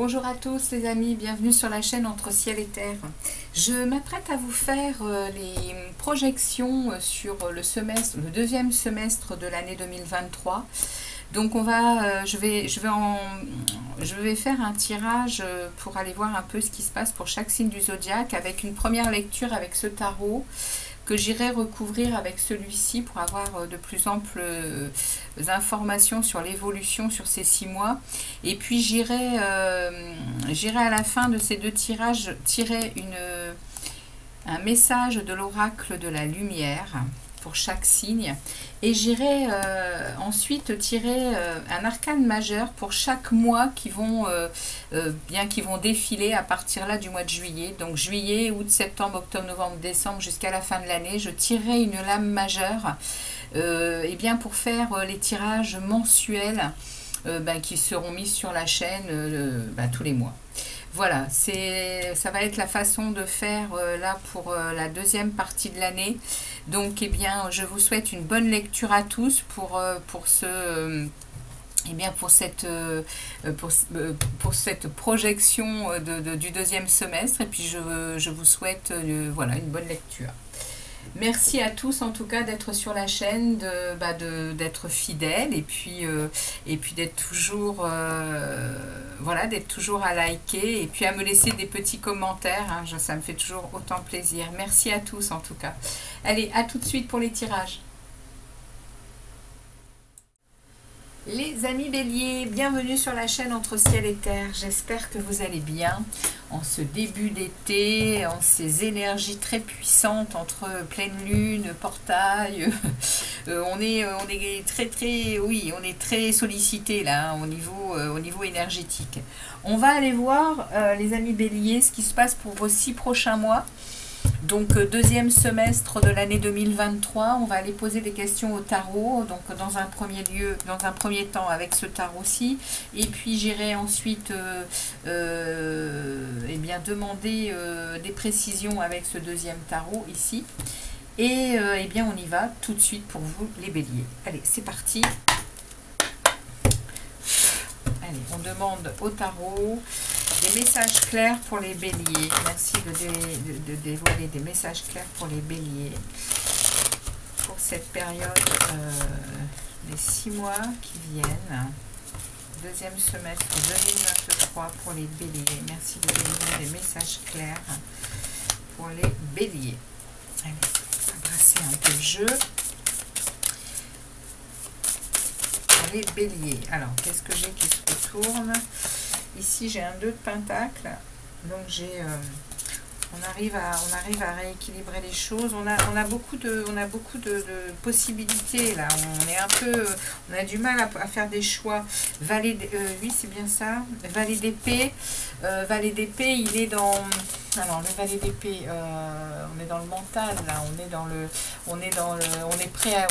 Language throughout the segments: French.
Bonjour à tous les amis, bienvenue sur la chaîne Entre Ciel et Terre. Je m'apprête à vous faire les projections sur le semestre, le deuxième semestre de l'année 2023. Donc je vais faire un tirage pour aller voir un peu ce qui se passe pour chaque signe du zodiaque avec une première lecture avec ce tarot que j'irai recouvrir avec celui-ci pour avoir de plus amples informations sur l'évolution sur ces 6 mois. Et puis j'irai à la fin de ces deux tirages tirer un message de l'oracle de la lumière pour chaque signe. Et j'irai ensuite tirer un arcane majeur pour chaque mois qui vont défiler à partir là du mois de juillet. Donc juillet, août, septembre, octobre, novembre, décembre jusqu'à la fin de l'année. Je tirerai une lame majeure pour faire les tirages mensuels qui seront mis sur la chaîne tous les mois. Voilà, ça va être la façon de faire là pour la deuxième partie de l'année. Donc, je vous souhaite une bonne lecture à tous pour cette projection du deuxième semestre. Et puis, je vous souhaite une bonne lecture. Merci à tous en tout cas d'être sur la chaîne, d'être fidèles et puis d'être toujours d'être toujours à liker et puis à me laisser des petits commentaires, hein, ça me fait toujours autant plaisir. Merci à tous en tout cas. Allez, à tout de suite pour les tirages. Les amis béliers, bienvenue sur la chaîne Entre Ciel et Terre. J'espère que vous allez bien en ce début d'été, en ces énergies très puissantes entre pleine lune, portail. On est très sollicité là au niveau énergétique. On va aller voir les amis béliers ce qui se passe pour vos 6 prochains mois. Donc deuxième semestre de l'année 2023, on va aller poser des questions au tarot, donc dans un premier temps avec ce tarot-ci, et puis j'irai ensuite demander des précisions avec ce deuxième tarot ici, et on y va tout de suite pour vous les béliers. Allez, c'est parti. Allez, on demande au tarot des messages clairs pour les béliers. Merci de dévoiler des messages clairs pour les béliers pour cette période des 6 mois qui viennent. Deuxième semestre 2023 pour les béliers. Merci de donner des messages clairs pour les béliers. Allez, on va brasser un peu le jeu. Les béliers. Alors, qu'est-ce que j'ai qui se retourne? Ici, j'ai un 2 de pentacle. Donc, on arrive à rééquilibrer les choses. On a beaucoup de possibilités là. On a du mal à faire des choix. Valet, oui, c'est bien ça. Valet d'épée. Valet d'épée, il est dans. Alors le valet d'épée, on est dans le mental là. On est prêt à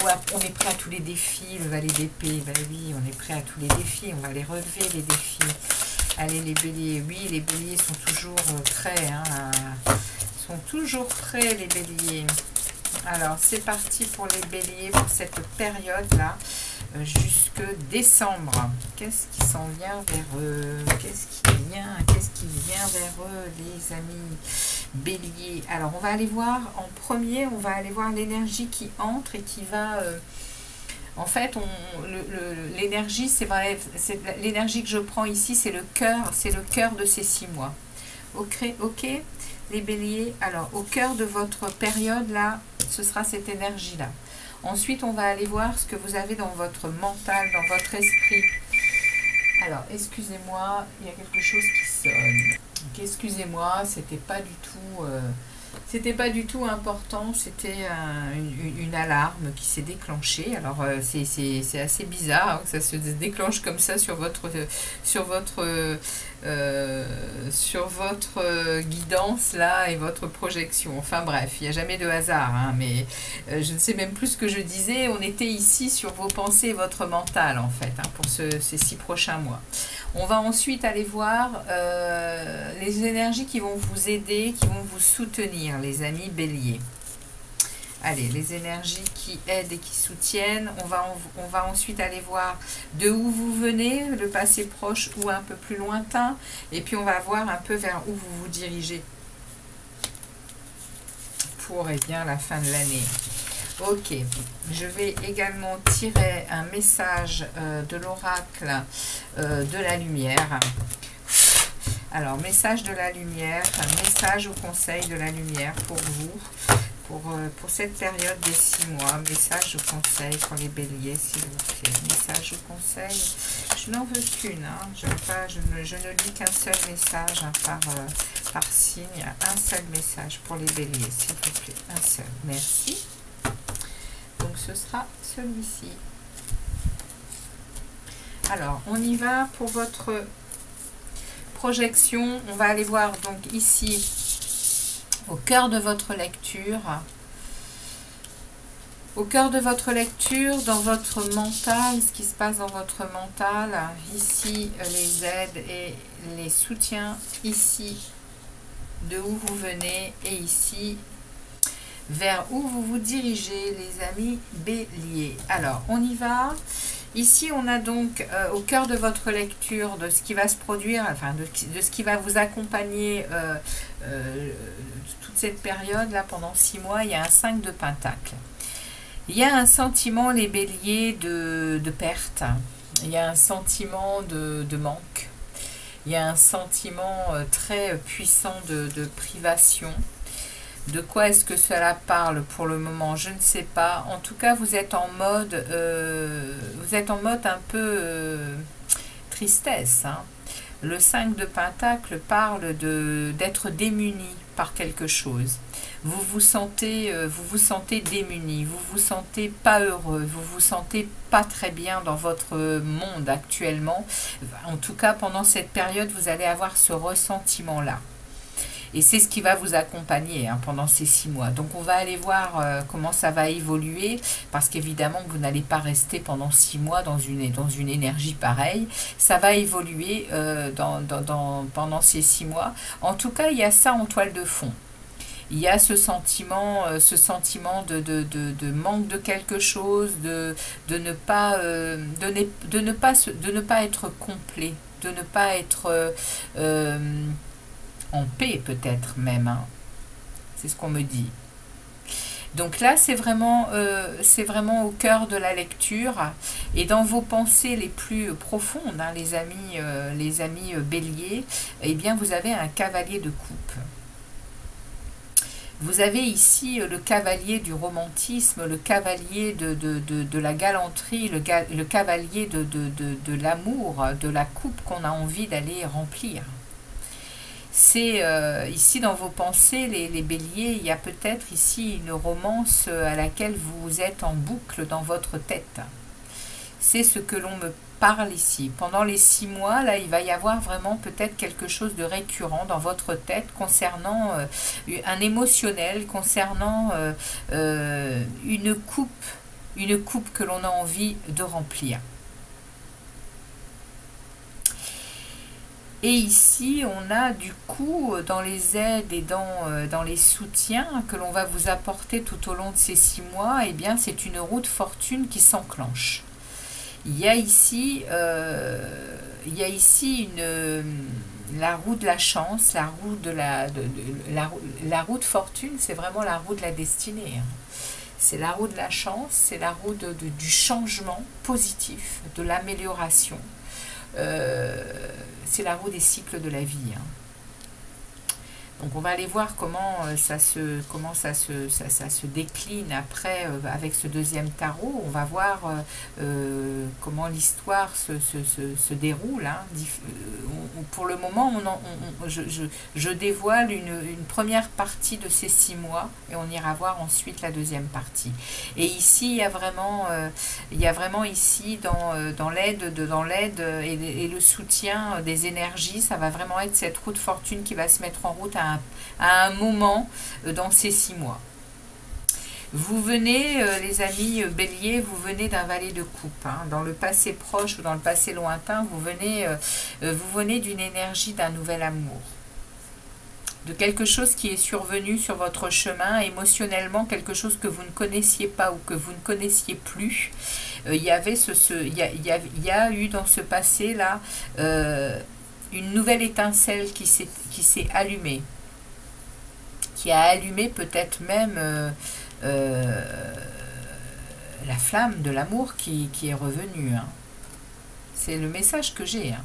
tous les défis. Le valet d'épée, oui, on est prêt à tous les défis. On va les relever les défis. Allez les béliers, oui, les béliers sont toujours prêts, hein, sont toujours prêts les béliers. Alors c'est parti pour les béliers pour cette période-là, jusque décembre. Qu'est-ce qui s'en vient vers eux? Qu'est-ce qui vient vers eux, les amis béliers? Alors on va aller voir en premier, on va aller voir l'énergie qui entre et qui va... En fait, l'énergie, c'est l'énergie que je prends ici, c'est le cœur de ces 6 mois. Ok, les béliers. Alors, au cœur de votre période, là, ce sera cette énergie-là. Ensuite, on va aller voir ce que vous avez dans votre mental, dans votre esprit. Alors, excusez-moi, il y a quelque chose qui sonne. Donc, excusez-moi, c'était pas du tout important, c'était une alarme qui s'est déclenchée. Alors c'est assez bizarre hein, que ça se déclenche comme ça sur votre guidance là et votre projection. Enfin bref, il n'y a jamais de hasard, hein, mais je ne sais même plus ce que je disais. On était ici sur vos pensées et votre mental en fait, hein, pour ces 6 prochains mois. On va ensuite aller voir les énergies qui vont vous aider, qui vont vous soutenir, les amis béliers. allez, les énergies qui aident et qui soutiennent. On va ensuite aller voir de où vous venez, le passé proche ou un peu plus lointain. Et puis, on va voir un peu vers où vous vous dirigez pour la fin de l'année. Ok, je vais également tirer un message de l'oracle de la lumière. Alors, message de la lumière, message ou conseil de la lumière pour vous, pour cette période des 6 mois. Message ou conseil pour les béliers, s'il vous plaît. Message ou conseil, je n'en veux qu'une. Hein. Je ne lis qu'un seul message par signe. Un seul message pour les béliers, s'il vous plaît. Un seul. Merci. Donc, ce sera celui-ci. Alors, on y va pour votre projection. On va aller voir donc ici, au cœur de votre lecture. Au cœur de votre lecture, dans votre mental, ce qui se passe dans votre mental. Ici, les aides et les soutiens. Ici, de où vous venez. Et ici, vers où vous vous dirigez, les amis béliers. Alors, on y va. Ici, on a donc au cœur de votre lecture de ce qui va se produire, enfin de ce qui va vous accompagner toute cette période-là pendant 6 mois, il y a un 5 de Pentacle. Il y a un sentiment, les béliers, de perte. Il y a un sentiment de manque. Il y a un sentiment très puissant de privation. De quoi est-ce que cela parle pour le moment? Je ne sais pas. En tout cas, vous êtes en mode un peu tristesse. Hein. Le 5 de Pentacle parle d'être démuni par quelque chose. Vous vous sentez démuni, vous vous sentez pas heureux, vous vous sentez pas très bien dans votre monde actuellement. En tout cas, pendant cette période, vous allez avoir ce ressentiment-là. Et c'est ce qui va vous accompagner pendant ces 6 mois. Donc, on va aller voir comment ça va évoluer, parce qu'évidemment, vous n'allez pas rester pendant 6 mois dans une énergie pareille. Ça va évoluer pendant ces 6 mois. En tout cas, il y a ça en toile de fond. Il y a ce sentiment de manque de quelque chose, de ne pas être complet, de ne pas être en paix peut-être même. Hein. C'est ce qu'on me dit. Donc là, c'est vraiment au cœur de la lecture et dans vos pensées les plus profondes, hein, les amis béliers, eh bien, vous avez un cavalier de coupe. Vous avez ici le cavalier du romantisme, le cavalier de la galanterie, le cavalier de l'amour, de la coupe qu'on a envie d'aller remplir. C'est ici dans vos pensées, les béliers, il y a peut-être ici une romance à laquelle vous êtes en boucle dans votre tête. C'est ce que l'on me parle ici. Pendant les 6 mois, là, il va y avoir vraiment peut-être quelque chose de récurrent dans votre tête concernant un émotionnel, concernant une coupe que l'on a envie de remplir. Et ici, on a du coup, dans les aides et dans les soutiens que l'on va vous apporter tout au long de ces 6 mois, eh bien, c'est une roue de fortune qui s'enclenche. Il y a ici la roue de la chance, la roue de fortune, c'est vraiment la roue de la destinée. Hein. C'est la roue de la chance, c'est la roue du changement positif, de l'amélioration. C'est la roue des cycles de la vie. Hein. Donc on va aller voir comment ça se décline après avec ce deuxième tarot. On va voir comment l'histoire se déroule. Hein. Pour le moment, je dévoile une première partie de ces 6 mois et on ira voir ensuite la deuxième partie. Et ici, il y a vraiment ici dans l'aide et le soutien des énergies, ça va vraiment être cette roue de fortune qui va se mettre en route à un moment dans ces 6 mois. Vous venez, les amis béliers, vous venez d'un valet de coupe. Hein. Dans le passé proche ou dans le passé lointain, vous venez d'une énergie d'un nouvel amour. de quelque chose qui est survenu sur votre chemin, émotionnellement, quelque chose que vous ne connaissiez pas ou que vous ne connaissiez plus. Il y avait il y a eu dans ce passé-là une nouvelle étincelle qui s'est allumée, qui a allumé peut-être même la flamme de l'amour qui est revenue. Hein. C'est le message que j'ai. Hein.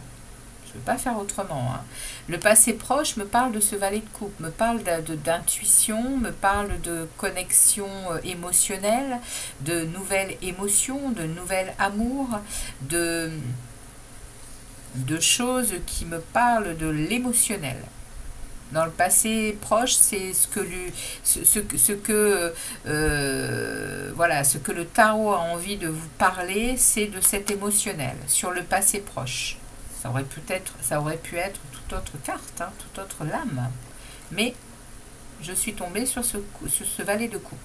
Je ne veux pas faire autrement. Hein. Le passé proche me parle de ce valet de coupe, me parle d'intuition, me parle de connexion émotionnelle, de nouvelles émotions, de nouvel amour, de choses qui me parlent de l'émotionnel. Dans le passé proche, c'est ce que le tarot a envie de vous parler, c'est de cet émotionnel sur le passé proche. Ça aurait pu être toute autre carte, hein, toute autre lame. Mais je suis tombée sur ce valet de coupe.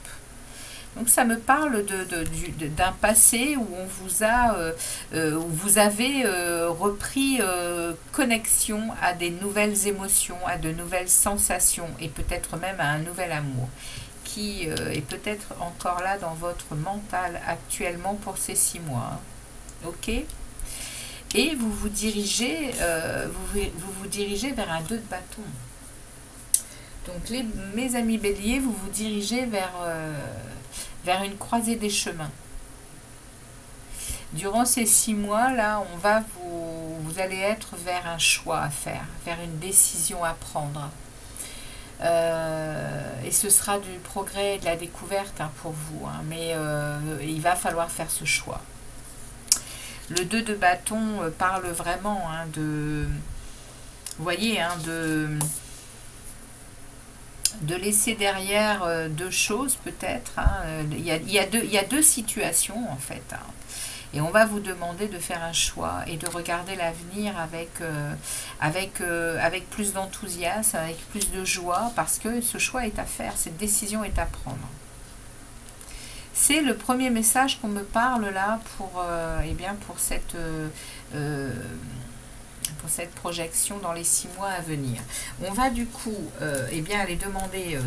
Donc ça me parle d'un passé où on vous a, où vous avez repris connexion à des nouvelles émotions, à de nouvelles sensations et peut-être même à un nouvel amour qui est peut-être encore là dans votre mental actuellement pour ces 6 mois. Hein. Ok ? Et vous vous dirigez vers un 2 de bâton. Donc mes amis béliers, vous vous dirigez vers une croisée des chemins. Durant ces 6 mois, là, vous allez être vers un choix à faire, vers une décision à prendre. Et ce sera du progrès et de la découverte hein, pour vous. Hein, mais il va falloir faire ce choix. Le 2 de bâton parle vraiment hein, de... Vous voyez, hein, de laisser derrière 2 choses peut-être. Hein. Il y a deux situations en fait. Hein. Et on va vous demander de faire un choix et de regarder l'avenir avec plus d'enthousiasme, avec plus de joie, parce que ce choix est à faire, cette décision est à prendre. C'est le premier message qu'on me parle là pour cette projection dans les 6 mois à venir. On va du coup aller demander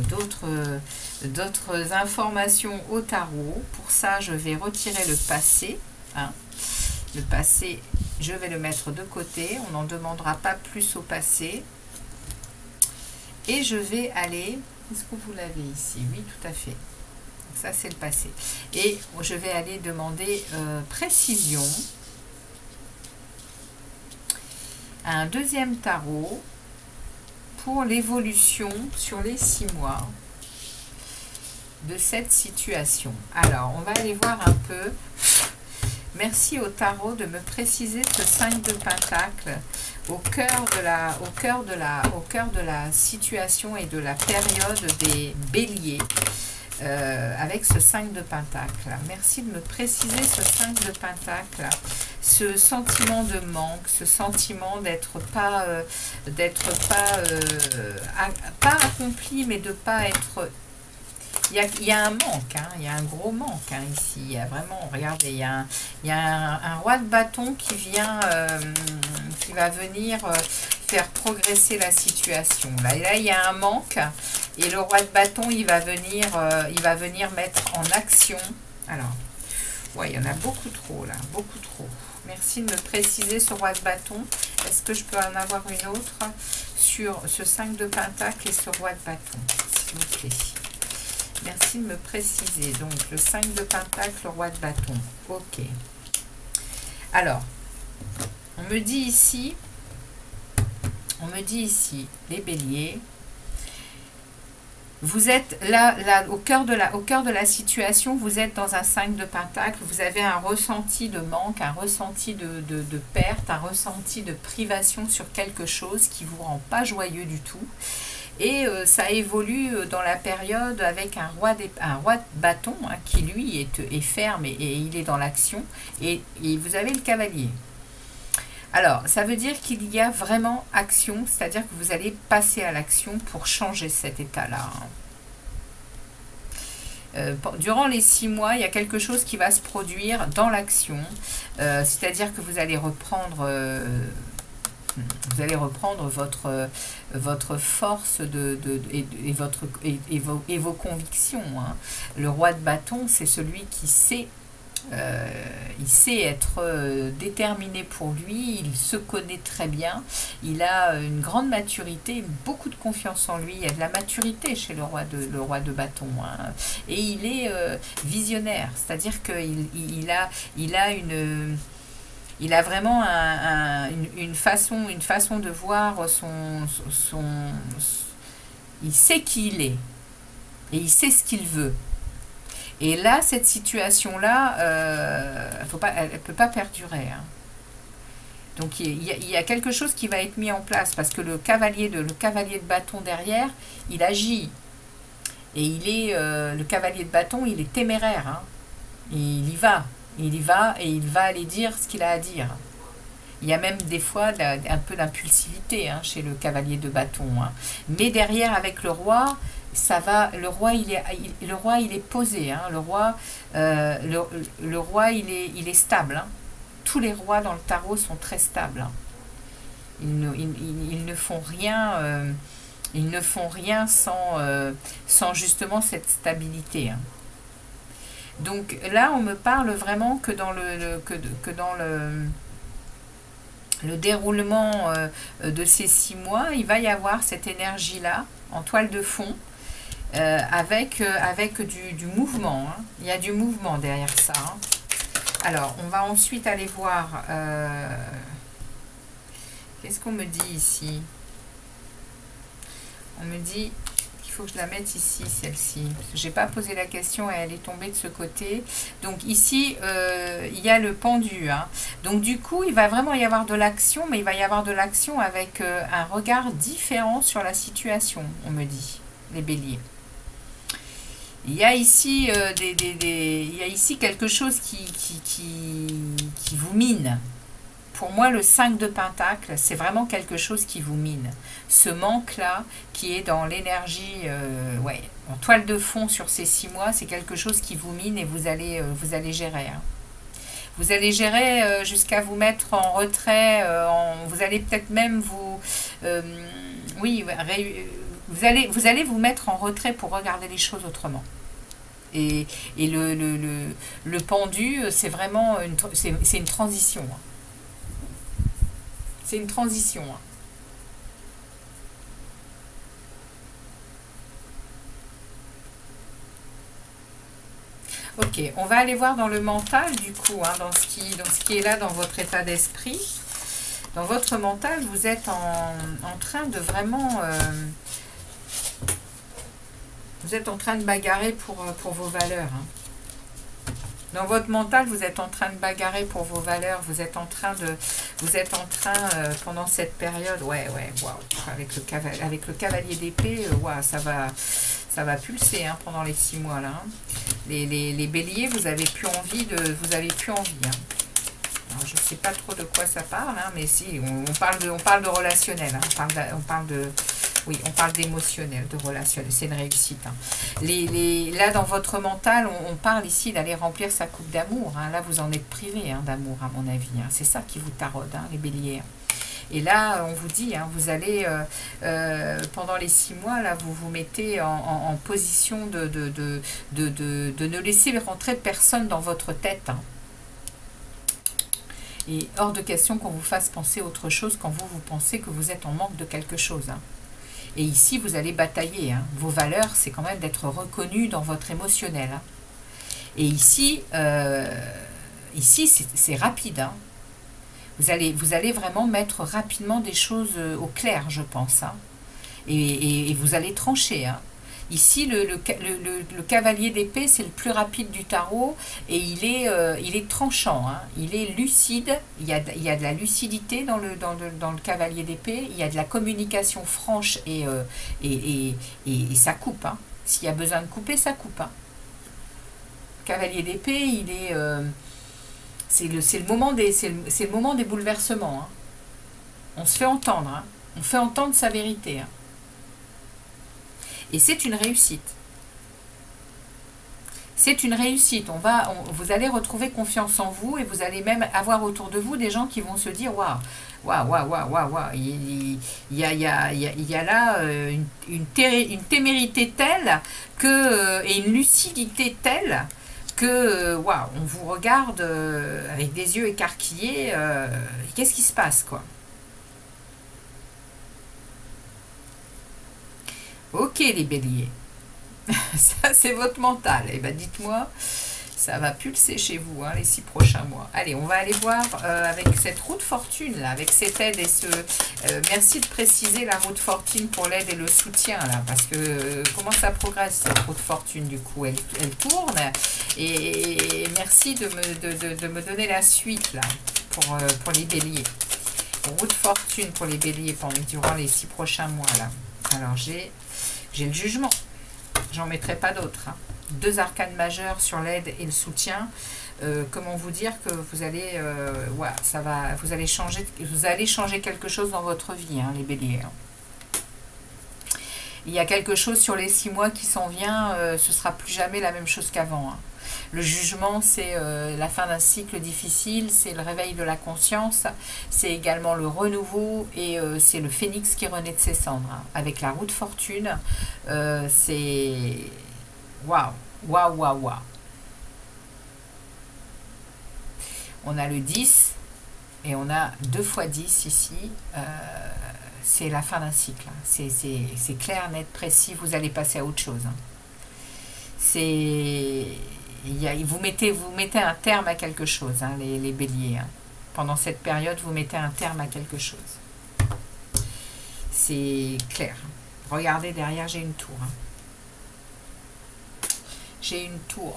d'autres informations au tarot. Pour ça, je vais retirer le passé. Hein. Le passé, je vais le mettre de côté. On n'en demandera pas plus au passé. Et je vais aller... Est-ce que vous l'avez ici? Oui, tout à fait. Ça, c'est le passé. Et je vais aller demander précision à un deuxième tarot pour l'évolution sur les 6 mois de cette situation. Alors, on va aller voir un peu. Merci au tarot de me préciser ce 5 de Pentacle au cœur de la situation et de la période des béliers. Avec ce 5 de Pentacle. Merci de me préciser ce 5 de Pentacle, ce sentiment de manque, ce sentiment d'être pas accompli, mais de pas être... Il y a un manque, hein, il y a un gros manque hein, ici. Il y a vraiment, regardez, il y a un roi de bâton qui va venir faire progresser la situation. Là, et là, il y a un manque. Et le roi de bâton, il va venir mettre en action. Alors, ouais, il y en a beaucoup trop là, beaucoup trop. Merci de me préciser ce roi de bâton. Est-ce que je peux en avoir une autre sur ce 5 de Pentacle et ce roi de bâton, s'il vous plaît? Merci de me préciser. Donc, le 5 de Pentacle, le roi de bâton. Ok. Alors, on me dit ici, les béliers, vous êtes là au cœur de la situation, vous êtes dans un 5 de Pentacle, vous avez un ressenti de manque, un ressenti de perte, un ressenti de privation sur quelque chose qui ne vous rend pas joyeux du tout. Et ça évolue dans la période avec un roi de bâton hein, qui lui est ferme et il est dans l'action. Et vous avez le cavalier. Alors, ça veut dire qu'il y a vraiment action, c'est-à-dire que vous allez passer à l'action pour changer cet état-là. Durant les 6 mois, il y a quelque chose qui va se produire dans l'action, c'est-à-dire que vous allez reprendre votre force et vos convictions. Hein. Le roi de bâton, c'est celui qui sait. Il sait être déterminé pour lui, il se connaît très bien, il a une grande maturité, beaucoup de confiance en lui, il y a de la maturité chez le roi de bâton, hein. Et il est visionnaire, c'est-à-dire qu'il a vraiment une façon de voir il sait qui il est et il sait ce qu'il veut. Et là, cette situation-là, elle ne peut pas perdurer. Hein. Donc, il y a quelque chose qui va être mis en place parce que le cavalier de bâton derrière, il agit. Et le cavalier de bâton, il est téméraire. Hein. Il y va. Il y va et il va aller dire ce qu'il a à dire. Il y a même des fois un peu d'impulsivité hein, chez le cavalier de bâton. Hein. Mais derrière, avec le roi, ça va. Le roi, il est posé. Hein. Le roi, il est stable. Hein. Tous les rois dans le tarot sont très stables. Hein. Ils ne font rien. Ils ne font rien sans justement cette stabilité. Hein. Donc là, on me parle vraiment que dans le déroulement de ces 6 mois, il va y avoir cette énergie-là en toile de fond avec du mouvement. Hein. Il y a du mouvement derrière ça. Hein. Alors, on va ensuite aller voir... qu'est-ce qu'on me dit ici? On me dit qu'il faut que je la mette ici, celle-ci. Je n'ai pas posé la question et elle est tombée de ce côté. Donc ici, il y a le pendu. Hein. Donc du coup, il va vraiment y avoir de l'action, mais il va y avoir de l'action avec un regard différent sur la situation, on me dit, les béliers. Il y a ici, il y a ici quelque chose qui vous mine. Pour moi, le 5 de Pentacle, c'est vraiment quelque chose qui vous mine. Ce manque-là, qui est dans l'énergie, en toile de fond sur ces 6 mois, c'est quelque chose qui vous mine et vous allez gérer. Hein. Vous allez gérer jusqu'à vous mettre en retrait. Vous allez peut-être même vous allez vous mettre en retrait pour regarder les choses autrement. Et le pendu, c'est vraiment c'est une transition. Hein. C'est une transition. Hein. Ok, on va aller voir dans le mental du coup, hein, dans ce qui est là dans votre état d'esprit. Dans votre mental, vous êtes en train de vraiment... vous êtes en train de bagarrer pour vos valeurs. Hein. Dans votre mental, vous êtes en train de bagarrer pour vos valeurs. Vous êtes en train, pendant cette période, waouh, avec le cavalier d'épée, ça va pulser hein, pendant les 6 mois là. Hein. Les béliers, vous avez plus envie. Hein. Alors, je ne sais pas trop de quoi ça parle, hein, mais si, on parle de relationnel. Hein, on parle d'émotionnel, de relationnel. C'est une réussite. Hein. Là, dans votre mental, on parle ici d'aller remplir sa coupe d'amour. Hein. Là, vous en êtes privé hein, d'amour, à mon avis. Hein. C'est ça qui vous taraude, hein, les béliers. Et là, on vous dit, hein, vous allez, pendant les 6 mois, là, vous vous mettez en position de ne laisser rentrer personne dans votre tête. Hein. Et hors de question qu'on vous fasse penser autre chose quand vous pensez que vous êtes en manque de quelque chose. Hein. Et ici, vous allez batailler. Hein. Vos valeurs, c'est quand même d'être reconnu dans votre émotionnel. Hein. Et ici, c'est rapide. Hein. Vous allez vraiment mettre rapidement des choses au clair, je pense. Hein. Et vous allez trancher. Hein. Ici, le cavalier d'épée, c'est le plus rapide du tarot et il est tranchant. Hein. Il est lucide. Il y a de la lucidité dans le cavalier d'épée. Il y a de la communication franche et ça coupe. Hein. S'il y a besoin de couper, ça coupe. Hein. Cavalier d'épée, il est... c'est le moment des bouleversements. Hein. On se fait entendre. Hein. On fait entendre sa vérité. Hein. Et c'est une réussite. c'est une réussite. Vous allez retrouver confiance en vous et vous allez même avoir autour de vous des gens qui vont se dire waouh, waouh, waouh, waouh, waouh, waouh. Il y a là une témérité telle que, et une lucidité telle que waouh, on vous regarde avec des yeux écarquillés. Qu'est-ce qui se passe, quoi? Ok, les béliers. Ça, c'est votre mental. Eh ben, dites-moi, ça va pulser chez vous, hein, les 6 prochains mois. Allez, on va aller voir avec cette roue de fortune, là, avec cette aide et ce... merci de préciser la roue de fortune pour l'aide et le soutien, là, parce que comment ça progresse, cette roue de fortune, du coup, elle tourne. Et merci de me donner la suite, là, pour les béliers. Roue de fortune pour les béliers durant les 6 prochains mois, là. Alors, j'ai le jugement. J'en mettrai pas d'autres. Hein. 2 arcanes majeures sur l'aide et le soutien. Comment vous dire que vous allez, ouais, ça va, vous allez changer quelque chose dans votre vie, hein, les béliers. Hein. Il y a quelque chose sur les 6 mois qui s'en vient. Ce sera plus jamais la même chose qu'avant. Hein. Le jugement, c'est la fin d'un cycle difficile, c'est le réveil de la conscience, c'est également le renouveau et c'est le phénix qui renaît de ses cendres. Hein. Avec la roue de fortune, c'est waouh, waouh, waouh, waouh. On a le 10 et on a 2 fois 10 ici. C'est la fin d'un cycle. Hein. C'est clair, net, précis, vous allez passer à autre chose. Hein. C'est... vous mettez un terme à quelque chose, hein, les béliers. Hein. Pendant cette période, vous mettez un terme à quelque chose. C'est clair. Regardez, derrière, j'ai une tour. Hein. J'ai une tour.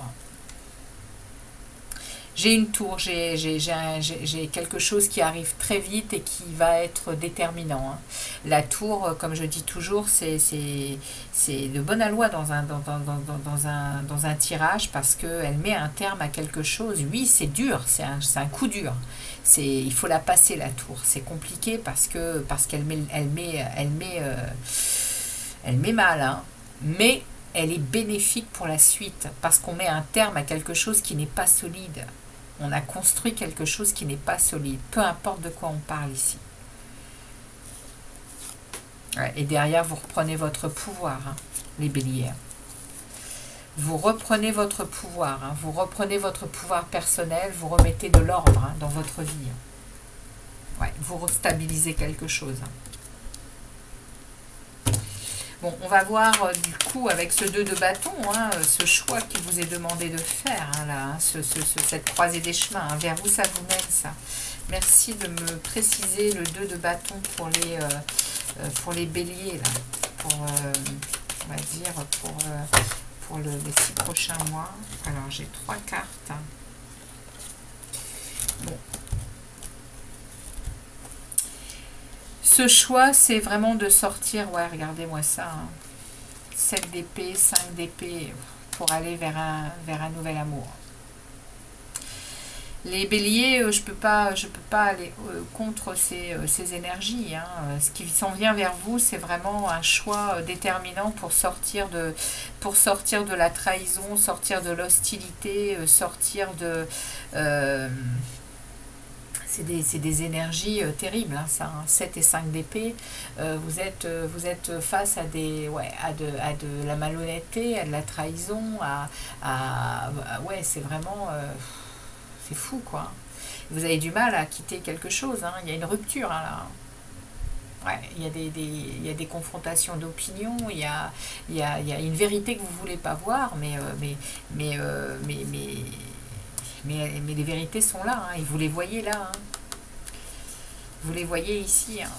J'ai une tour, j'ai quelque chose qui arrive très vite et qui va être déterminant. Hein. La tour, comme je dis toujours, c'est de bonne aloi dans un tirage parce qu'elle met un terme à quelque chose. Oui, c'est dur, c'est un coup dur. Il faut la passer, la tour. C'est compliqué parce qu'elle met mal, hein. Mais elle est bénéfique pour la suite parce qu'on met un terme à quelque chose qui n'est pas solide. On a construit quelque chose qui n'est pas solide, peu importe de quoi on parle ici. Ouais, et derrière, vous reprenez votre pouvoir, hein, les béliers. Vous reprenez votre pouvoir, hein, vous reprenez votre pouvoir personnel, vous remettez de l'ordre, hein, dans votre vie. Ouais, vous restabilisez quelque chose. Hein. Bon, on va voir du coup avec ce 2 de bâton, hein, ce choix qui vous est demandé de faire, hein, là, hein, cette croisée des chemins, hein, vers où ça vous mène ça. Merci de me préciser le 2 de bâton pour les béliers, là, on va dire pour les 6 prochains mois. Alors j'ai 3 cartes. Hein. Bon. Ce choix, c'est vraiment de sortir, ouais, regardez-moi ça, hein. 7 d'épée, 5 d'épée, pour aller vers un nouvel amour. Les béliers, je peux pas aller contre ces énergies. Hein. Ce qui s'en vient vers vous, c'est vraiment un choix déterminant pour sortir de la trahison, sortir de l'hostilité, sortir de... c'est des énergies terribles, hein, ça, hein. 7 et 5 d'épée, vous êtes face à de la malhonnêteté, à de la trahison, ouais, c'est vraiment... c'est fou, quoi. Vous avez du mal à quitter quelque chose, hein. Il y a une rupture, hein, là. Ouais, il y a des confrontations d'opinion, il y a une vérité que vous ne voulez pas voir, mais les vérités sont là, hein, et vous les voyez là. Hein. Vous les voyez ici. Hein.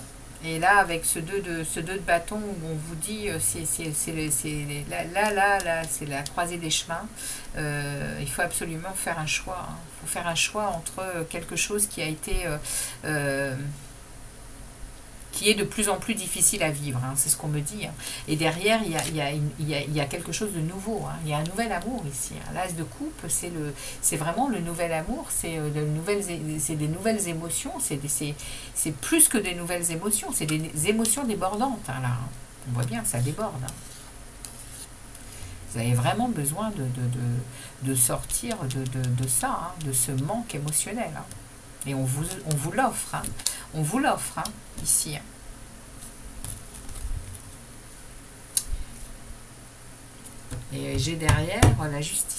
Et là, avec ce 2 de bâton, où on vous dit, là, c'est la croisée des chemins. Il faut absolument faire un choix. Hein. Il faut faire un choix entre quelque chose qui a été... qui est de plus en plus difficile à vivre, hein, c'est ce qu'on me dit. Hein. Et derrière, il y a quelque chose de nouveau. Hein. Il y a un nouvel amour ici. Hein. L'as de coupe, c'est vraiment le nouvel amour, c'est des nouvelles émotions, c'est plus que des nouvelles émotions, c'est des émotions débordantes. Hein, là. Hein. On voit bien, ça déborde. Hein. Vous avez vraiment besoin de sortir de ça, hein, de ce manque émotionnel. Hein. Et on vous l'offre. Hein. On vous l'offre hein, ici. Hein. Et j'ai derrière la justice.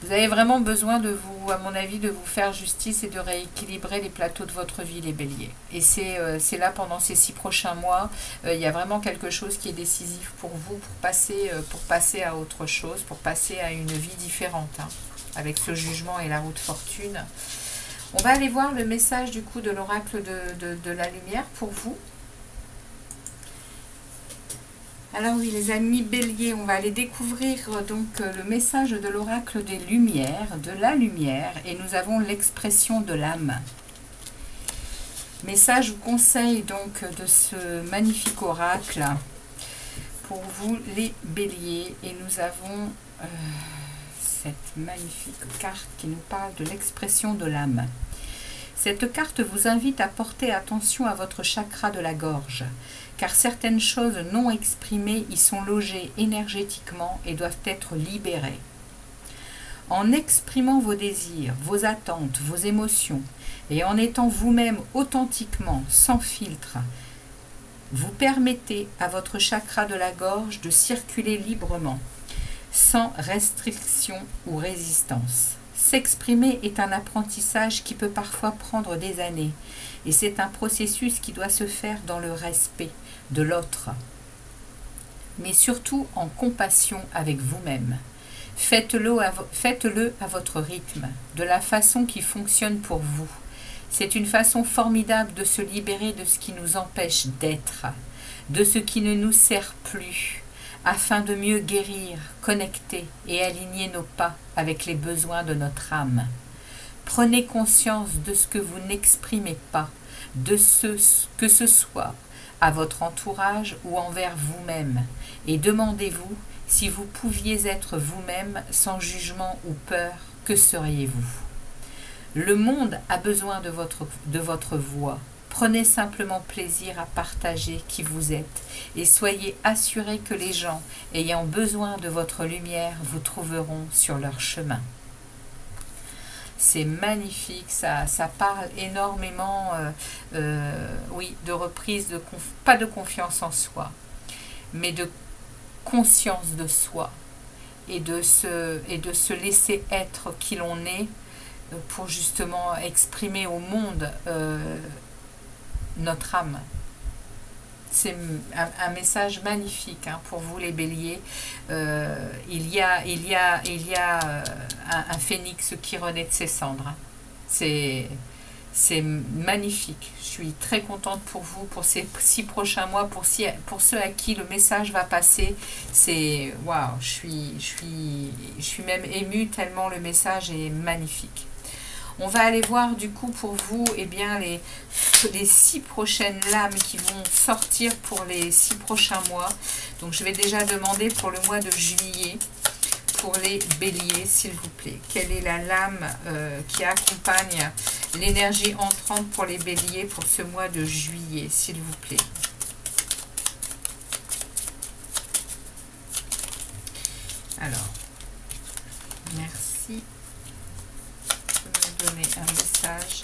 Vous avez vraiment besoin de vous, à mon avis, de vous faire justice et de rééquilibrer les plateaux de votre vie, les béliers. Et c'est là, pendant ces 6 prochains mois, il y a vraiment quelque chose qui est décisif pour vous, pour passer à autre chose, pour passer à une vie différente, hein, avec ce jugement et la roue de fortune. On va aller voir le message du coup de l'oracle de la lumière pour vous. Alors oui les amis béliers, on va aller découvrir donc le message de l'oracle des lumières, de la lumière, et nous avons l'expression de l'âme. Message, je vous conseille donc de ce magnifique oracle pour vous les béliers, et nous avons cette magnifique carte qui nous parle de l'expression de l'âme. Cette carte vous invite à porter attention à votre chakra de la gorge, car certaines choses non exprimées y sont logées énergétiquement et doivent être libérées. En exprimant vos désirs, vos attentes, vos émotions, et en étant vous-même authentiquement, sans filtre, vous permettez à votre chakra de la gorge de circuler librement, sans restriction ou résistance. S'exprimer est un apprentissage qui peut parfois prendre des années, et c'est un processus qui doit se faire dans le respect de l'autre, mais surtout en compassion avec vous-même. Faites-le à votre rythme, de la façon qui fonctionne pour vous. C'est une façon formidable de se libérer de ce qui nous empêche d'être, de ce qui ne nous sert plus, afin de mieux guérir, connecter et aligner nos pas avec les besoins de notre âme. Prenez conscience de ce que vous n'exprimez pas, que ce soit à votre entourage ou envers vous-même, et demandez-vous si vous pouviez être vous-même sans jugement ou peur, que seriez-vous? Le monde a besoin de votre voix. Prenez simplement plaisir à partager qui vous êtes et soyez assurés que les gens ayant besoin de votre lumière vous trouveront sur leur chemin. C'est magnifique, ça parle énormément oui, de reprise, pas de confiance en soi, mais de conscience de soi et de se laisser être qui l'on est pour justement exprimer au monde notre âme. C'est un message magnifique hein, pour vous les béliers. Il y a un phénix qui renaît de ses cendres. Hein. C'est magnifique. Je suis très contente pour vous, pour ces 6 prochains mois, pour ceux à qui le message va passer. C'est waouh, je suis même émue tellement le message est magnifique. On va aller voir du coup pour vous eh bien, les 6 prochaines lames qui vont sortir pour les 6 prochains mois. Donc je vais déjà demander pour le mois de juillet, pour les béliers s'il vous plaît. Quelle est la lame qui accompagne l'énergie entrante pour les béliers pour ce mois de juillet s'il vous plaît. Alors, merci. Donner un message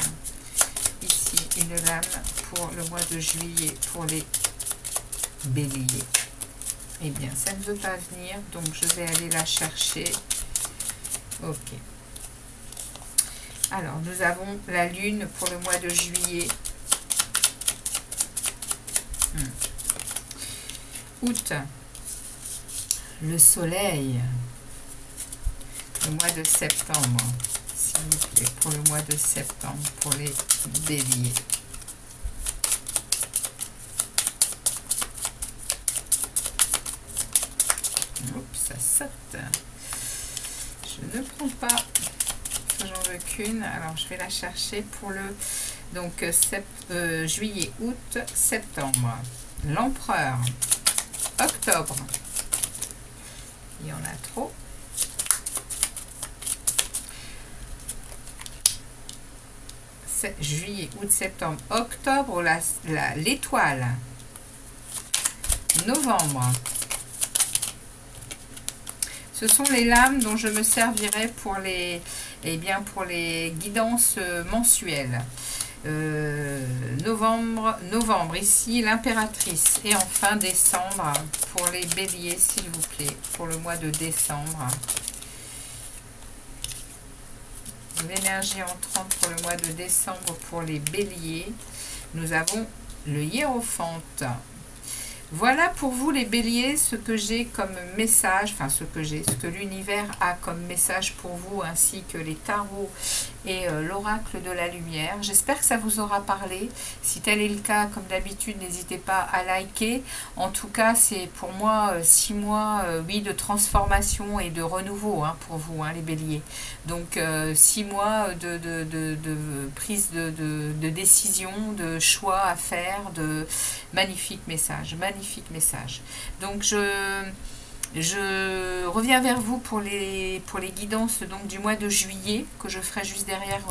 ici, une lame pour le mois de juillet pour les béliers. Eh bien ça ne veut pas venir, donc je vais aller la chercher. Ok, alors nous avons la lune pour le mois de juillet. Août, le soleil. Le mois de septembre, s'il vous plaît, pour le mois de septembre, pour les béliers. Oups, ça saute. Je ne prends pas, j'en veux qu'une. Alors, je vais la chercher pour le donc juillet, août, septembre. L'empereur. Octobre. Il y en a trop. juillet, août, septembre, octobre, l'étoile. Novembre. Ce sont les lames dont je me servirai pour les, pour les guidances mensuelles. Novembre, ici l'impératrice. Et enfin décembre pour les béliers, s'il vous plaît, pour le mois de décembre. L'énergie entrante pour le mois de décembre pour les béliers. Nous avons le hiérophante. Voilà pour vous les béliers ce que j'ai comme message, enfin ce que l'univers a comme message pour vous, ainsi que les tarots et l'oracle de la lumière. J'espère que ça vous aura parlé. Si tel est le cas, comme d'habitude, n'hésitez pas à liker. En tout cas, c'est pour moi 6 mois oui, de transformation et de renouveau pour vous, les béliers. Donc 6 mois de prise de décision, de choix à faire, de magnifiques messages. Donc je reviens vers vous pour les guidances donc, du mois de juillet, que je ferai juste derrière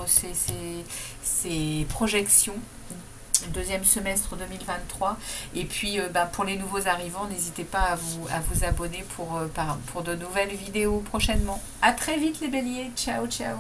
ces projections. Deuxième semestre 2023. Et puis pour les nouveaux arrivants, n'hésitez pas à vous abonner pour de nouvelles vidéos prochainement. À très vite les béliers. Ciao, ciao.